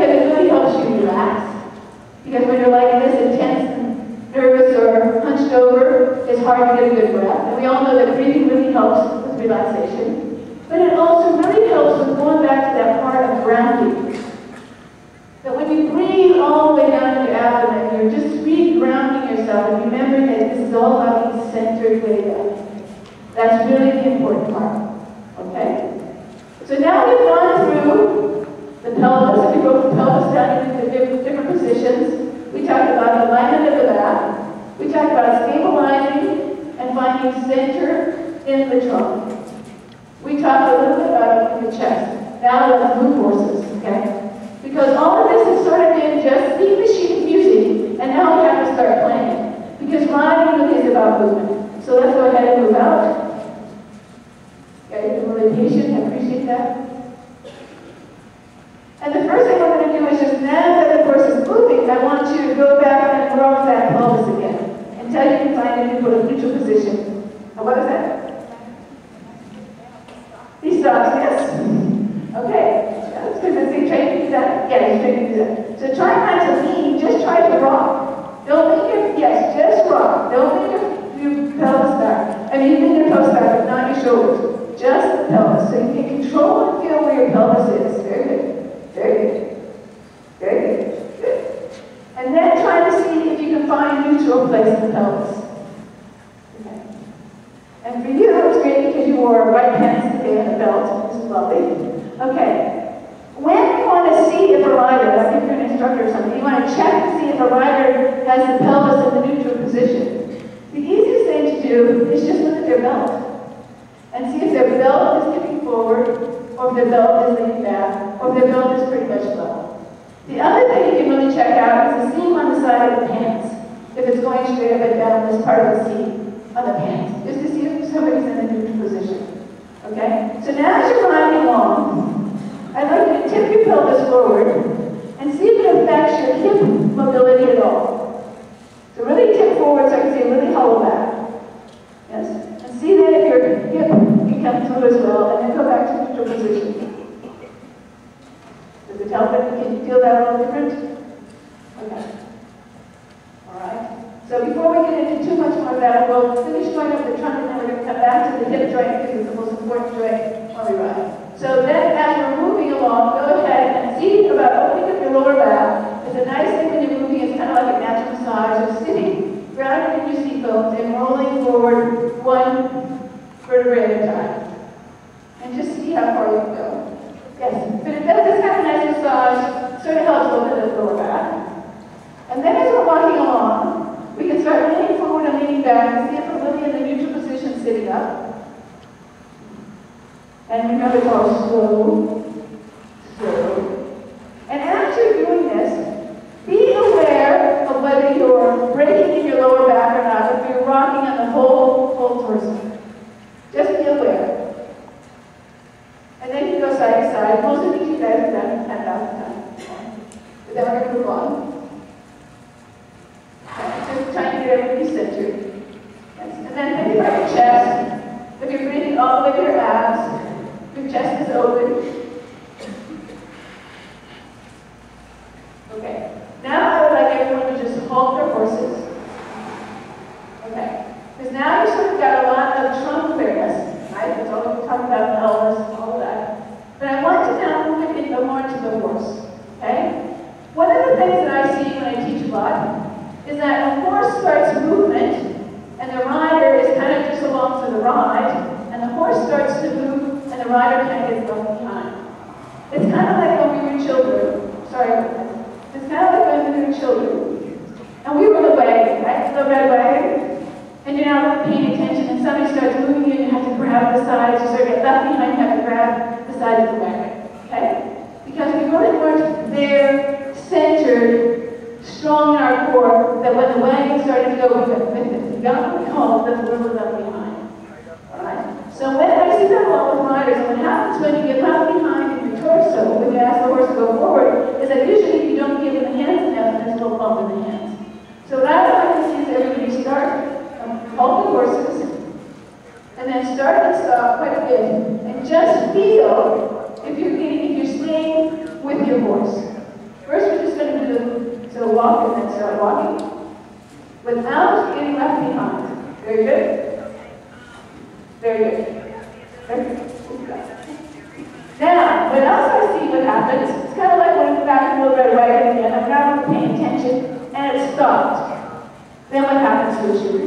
because it really helps you relax. Because when you're like this intense and nervous or hunched over, it's hard to get a good breath. And we all know that breathing really helps with relaxation. But it also really helps with going back to that part of grounding. That when you breathe all the way down to your abdomen, you're just re-grounding yourself and remembering that this is all about being centered way down. That's really the important part. Okay? So now we've gone through the pelvis. We broke the pelvis down into different positions. We talked about alignment of the back. We talked about stabilizing and finding center in the trunk. We talked a little bit about the chest. Now let's move horses, okay? Because all of this has sort of been just being the sheet of music, and now we have to start playing. Because riding really is about movement. So let's go ahead and move out. Okay, you've been really patient, I appreciate that. And the first thing we're going to do is just, now that the horse is moving, I want you to go back and rock that pelvis again. Until you can find a neutral position. And what is that? He stops, yes? Okay. That's because it's trained to do that. Yeah, he's trained to do that. So try not to lean, just try to rock. Don't make your, yes, just rock. Don't make your pelvis back. I mean, lean your pelvis back, but not your shoulders. Just the pelvis. So you can control and feel where your pelvis is. Very good. Very good. Very good. Good. And then try to see if you can find a neutral place in the pelvis. Okay. And for you, it's great because you wore white pants today and a belt. This is lovely. Okay. When you want to see if a rider, like if you're an instructor or something, you want to check to see if a rider has the pelvis in the neutral position. The easiest thing to do is just look at their belt and see if their belt is tipping forward, or if their belt is leaning back, or if their belt is pretty much level. The other thing you can really check out is the seam on the side of the pants. If it's going straight up and down this part of the seam on the pants, just to see if somebody's in the neutral position. Okay? So now as you're riding along, I'd like you to tip your pelvis forward and see if it affects your hip mobility at all. So really tip forward so I can see a really hollow back. Yes. And see then if your hip can come through as well, and then go back to neutral position. Does it help? Can you feel that a little different? Okay. All right. So before we get into too much more of that, we'll finish going up the trunk and then we're going to come back to the hip joint because it's the most important joint when we ride. So then as we're moving along, go ahead and see about opening up your lower back. It's a nice thing when you're moving. It's kind of like a natural massage. So sitting, grounded in your seat bones and rolling forward one vertebrae at a time. And just see how far you can go. Yes, but it does this kind of nice massage. Sort of helps open the lower back. And then as we're walking along, we can start leaning forward and leaning back and see if we're really in the neutral position sitting up. And remember, it's all slow, slow. And as you're doing this, be aware of whether you're breaking in your lower back or not, if you're rocking on the whole torso. Just be aware. And then you go side to side. Most of these you guys have done 10,000 times. But then we're going to move on. Just trying to get everybody centered. Yes. And then think about your chest. If you're breathing all the way to your abs, your chest is open. Okay. Now I would like everyone to just halt their horses. Okay. Because now you sort of got a lot of trunk clearness, right? That's all we're talking about, the pelvis, all of that. But I want to now move it more to the horse. Okay? One of the things that I see when I teach a lot is that a horse starts movement, and the rider is kind of just along for the ride, and the horse starts to move, and the rider can't get left behind. It's kind of like when we were children. Sorry about that. It's kind of like when we were children, and we were the wagon, right? The red wagon, and you're not really paying attention, and somebody starts moving you, and you have to grab the sides. You sort of get left behind, you have to grab the sides of the wagon. Okay? Because we really weren't there, centered, strong in our core, that when the wagon started to go with it, we got what we call the little left behind. Alright? So when I see that a lot with riders, and what happens when you get left behind in your torso, when you ask the horse to go forward, is that usually you don't give them the hands enough, and there's a little bump in the hands. So what I would like to see is everybody start halt the horses, and then start and stop quite a bit, and just feel if you're staying with your horse. walk and then start walking without getting left behind. Very good. Very good. Very good. Now, what else I see what happens, it's kind of like when the back wheel red right again, I'm not really paying attention, and it stopped. Then what happens to you?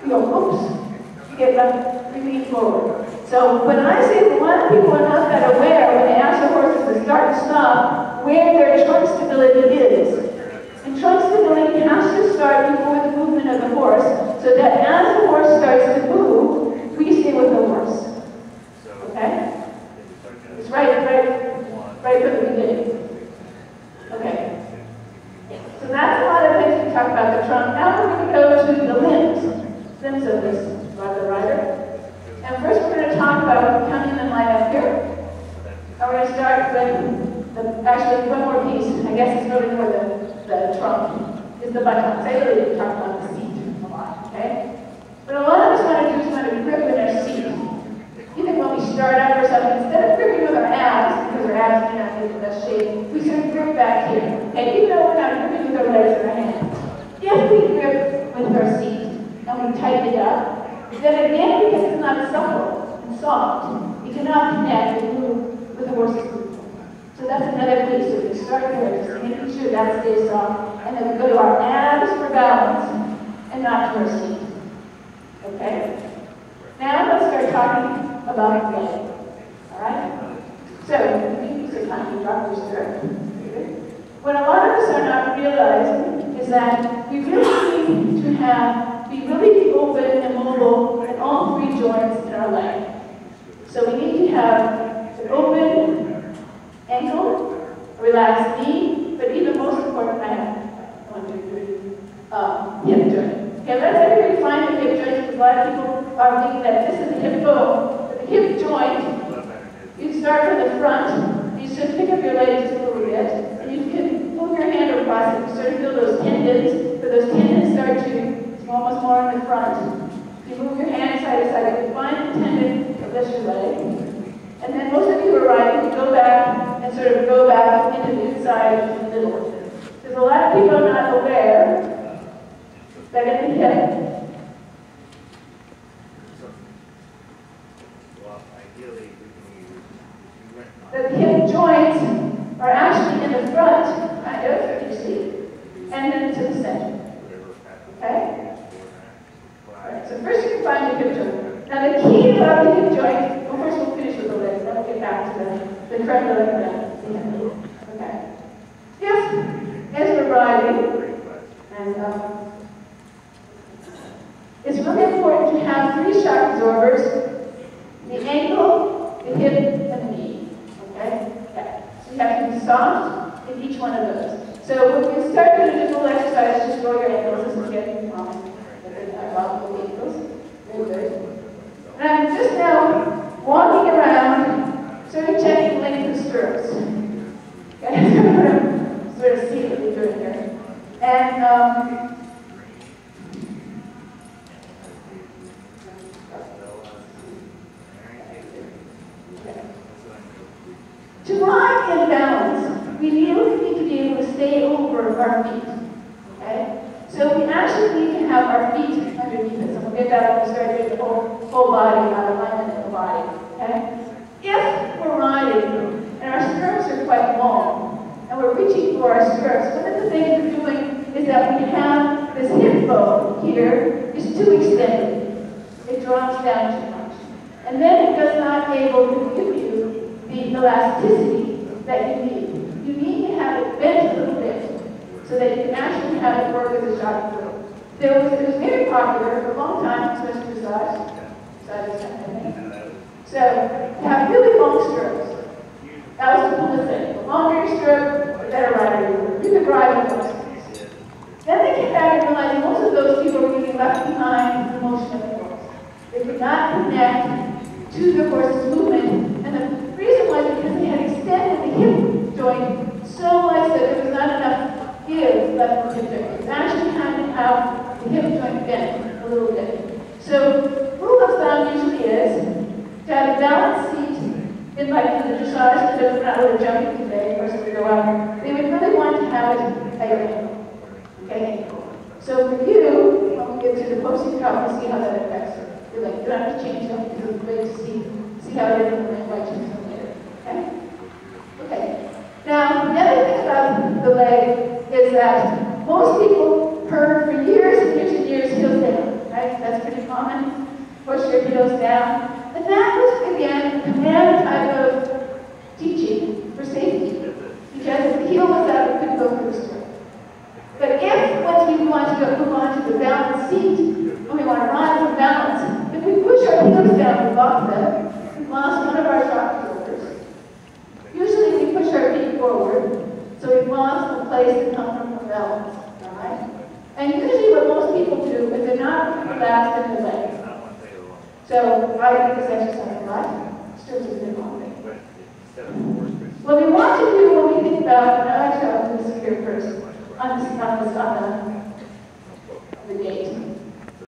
You go, oops, you get left, you lean forward. So when I say a lot of people are not that aware when they ask the horses to start and stop, where their trunk stability is. And trunk stability has to start before the movement of the horse, so that as the horse starts to move, we stay with the horse. Okay? It's right from the beginning. Okay. So that's a lot of things we talk about the trunk. Now we're going to go to the limbs of this rider. And first we're going to talk about coming and line up here. And we're going to start with actually one more piece. I guess it's really more the trunk, is the buttocks. I really talk about the seat a lot, okay? But a lot of us want to do is want to grip in our seat. Even when we start up or something, instead of gripping with our abs, because our abs may not be in the best shape, we sort of grip back here. And even though we're not gripping with our legs or our hands, if we grip with our seat and we tighten it up, then again, because it's not supple and soft, we cannot connect and move with the horse's movement. So that's another piece. So we start here, just making sure that stays soft, and then we go to our abs for balance and not to our seat. Okay? Now let's start talking about the leg. Alright? So, you say kind of drop your stirrup. What a lot of us are not realizing is that we really need to be really open and mobile in all three joints in our leg. So we need to have an open ankle, a relaxed knee, but even most important, I have 1, 2, 3, hip joint. Okay, let's everybody find the hip joint, because a lot of people are thinking that this is the hip bone. But the hip joint, you start from the front, you just pick up your leg just a little bit, and you can move your hand across it, you sort of feel those tendons, but those tendons start to almost more in the front. You move your hand side to side, you find the tendon to lift your leg. And then most of you are riding, you go back and sort of go back into the inside of the middle. Because a lot of people are not aware that in the hip, that the hip joints are actually in the front, kind of, you see, and then to the center. Okay? Alright, so first you can find your hip joint. Now the key about the hip joint, well first we'll finish with the legs, then we'll get back to the front of the leg. Okay. If, as we're riding, and it's really important to have 3 shock absorbers: the ankle, the hip, and the knee. Okay? Yeah. So you have to be soft in each one of those. So when we start doing a little exercise, just roll your ankles. This is getting very good. And I'm just now walking around, sort of checking length of stirrups. Okay? Sort of see what we're doing here. And to ride in balance, we really need to be able to stay over our feet. Okay? So we actually need to have our feet underneath us. And we'll get that when we start doing the whole body, alignment of the body. Okay? If we're riding and our stirrups are quite long, and we're reaching for our stirrups, one of the things we're doing is that we have this hip bone here is too extended. It drops down too much. And then it does not able to give you the elasticity that you need. You need to have it bent a little bit so that you can actually have it work as a shock absorber. It was very popular for a long time, especially for size. So to have really long stirrups. That was the coolest thing. The longer your stirrup, the better rider you were. You could ride with those. Then they came back and realized most of those people were getting left behind in the motion of the horse. They could not connect to the horse's movement. And the reason was because they had extended the hip joint so much that there was not enough give left in the hip joint. It's actually kind of how the hip joint bent a little bit. So rule of thumb usually is to have a balanced seat in like the dressage, because we're not really jumping today, of course we go out. They would really want to have it a your ankle. Okay? So for you, when we get to the posting drop, we'll see how that affects your leg. You don't have to change them because it's great to see how it implements by changing them later. Okay? Okay. Now, the other thing about the leg is that most people heard for years and years and years, heels down, right? That's pretty common. Push your heels down. And that was, again, a command type of teaching for safety. Because if the heel was out, we couldn't go for the stroke. But if, once we want to move on to the balance seat, and we want to rise and balance, if we push our heels down and lock them, we've lost one of our shock absorbers. Usually we push our feet forward, so we've lost the place to come from balance. Alright? And usually what most people do is they're not relaxed in the legs. So I think this exercise a lot. Strips is a wrong thing. What we want to do when we think about, actually I'll do this here first, on the